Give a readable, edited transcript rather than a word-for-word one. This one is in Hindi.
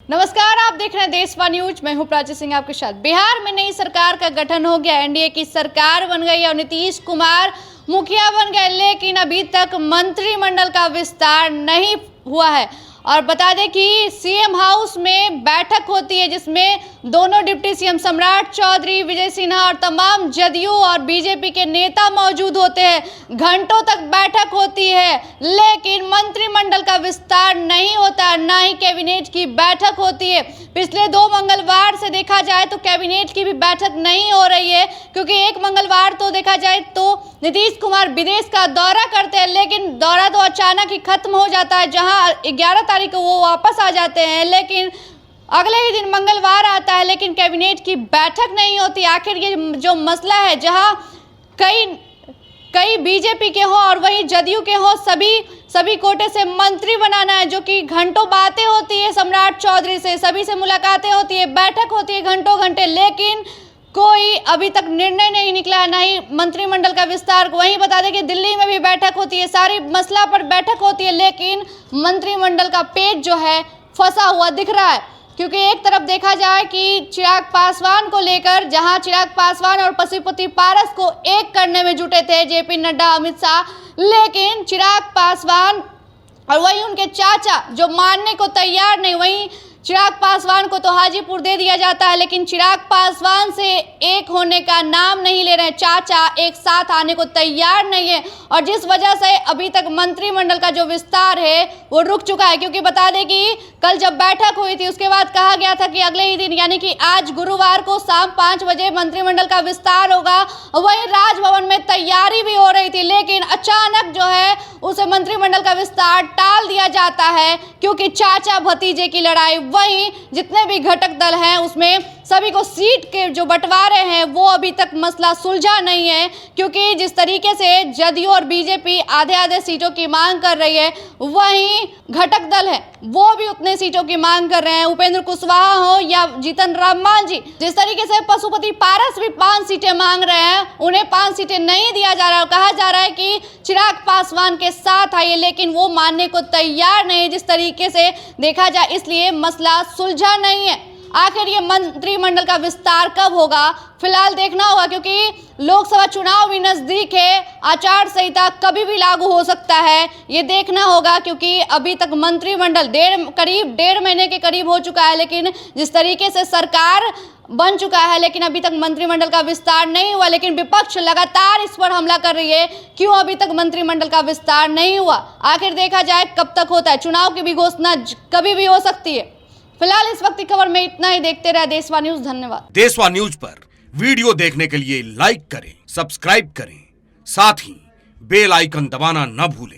नमस्कार, आप देख रहे हैं देशवा न्यूज। मैं हूं प्राची सिंह आपके साथ। बिहार में नई सरकार का गठन हो गया, एनडीए की सरकार बन गई और नीतीश कुमार मुखिया बन गए, लेकिन अभी तक मंत्रिमंडल का विस्तार नहीं हुआ है। और बता दें कि सीएम हाउस में बैठक होती है जिसमें दोनों डिप्टी सीएम सम्राट चौधरी, विजय सिन्हा और तमाम जदयू और बीजेपी के नेता मौजूद होते हैं। घंटों तक बैठक होती है, लेकिन मंत्रिमंडल का विस्तार नहीं होता, ना ही कैबिनेट की बैठक होती है। पिछले 2 मंगलवार से देखा जाए तो कैबिनेट की भी बैठक नहीं हो रही है, क्योंकि एक मंगलवार तो देखा जाए तो नीतीश कुमार विदेश का दौरा करते हैं, लेकिन दौरा तो अचानक ही खत्म हो जाता है, जहां 11 तारीख को वो वापस आ जाते हैं, लेकिन अगले ही दिन मंगलवार आता है, लेकिन कैबिनेट की बैठक नहीं होती। आखिर ये जो मसला है, जहां कई बीजेपी के हो और वही जदयू के हो, सभी कोटे से मंत्री बनाना है, जो कि घंटों बातें होती है सम्राट चौधरी से, सभी से मुलाकातें होती है, बैठक होती है घंटों घंटे, लेकिन कोई अभी तक निर्णय नहीं निकला है, ना ही मंत्रिमंडल का विस्तार। वहीं बता दें कि दिल्ली में भी बैठक होती है, सारी मसला पर बैठक होती है, लेकिन मंत्रिमंडल का पेच जो है फंसा हुआ दिख रहा है। क्योंकि एक तरफ देखा जाए कि चिराग पासवान को लेकर, जहां चिराग पासवान और पशुपति पारस को एक करने में जुटे थे जेपी नड्डा, अमित शाह, लेकिन चिराग पासवान और वही उनके चाचा जो मानने को तैयार नहीं। वहीं चिराग पासवान को तो हाजीपुर दे दिया जाता है, लेकिन चिराग पासवान से एक होने का नाम नहीं ले रहे हैं। चाचा एक साथ आने को तैयार नहीं है, और जिस वजह से अभी तक मंत्रिमंडल का जो विस्तार है वो रुक चुका है। क्योंकि बता दें कि कल जब बैठक हुई थी, उसके बाद कहा गया था कि अगले ही दिन यानी कि आज गुरुवार को शाम 5 बजे मंत्रिमंडल का विस्तार होगा। वहीं राजभवन में तैयारी भी हो रही थी, लेकिन अचानक जो है उसे मंत्रिमंडल का विस्तार टाल दिया जाता है, क्योंकि चाचा भतीजे की लड़ाई। वहीं जितने भी घटक दल हैं उसमें सभी को सीट के जो बंटवारे हैं वो अभी तक मसला सुलझा नहीं है, क्योंकि जिस तरीके से जदयू और बीजेपी आधे सीटों की मांग कर रही है, वहीं घटक दल है वो भी उतने सीटों की मांग कर रहे हैं। उपेंद्र कुशवाहा हो या जीतन राम मांझी, जिस तरीके से पशुपति पारस भी 5 सीटें मांग रहे हैं, उन्हें 5 सीटें नहीं दिया जा रहा है। कहा जा रहा है कि चिराग पासवान के साथ आइए, लेकिन वो मानने को तैयार नहीं जिस तरीके से देखा जाए, इसलिए मसला सुलझा नहीं है। आखिर ये मंत्रिमंडल का विस्तार कब होगा, फिलहाल देखना होगा, क्योंकि लोकसभा चुनाव भी नजदीक है, आचार संहिता कभी भी लागू हो सकता है, ये देखना होगा। क्योंकि अभी तक मंत्रिमंडल करीब 1.5 महीने के करीब हो चुका है, लेकिन जिस तरीके से सरकार बन चुका है, लेकिन अभी तक मंत्रिमंडल का विस्तार नहीं हुआ। लेकिन विपक्ष लगातार इस पर हमला कर रही है, क्यों अभी तक मंत्रिमंडल का विस्तार नहीं हुआ। आखिर देखा जाए कब तक होता है, चुनाव की भी घोषणा कभी भी हो सकती है। फिलहाल इस वक्त की खबर में इतना ही। देखते रहे देशवा न्यूज। धन्यवाद। देशवा न्यूज पर वीडियो देखने के लिए लाइक करें, सब्सक्राइब करें, साथ ही बेल आइकन दबाना न भूलें।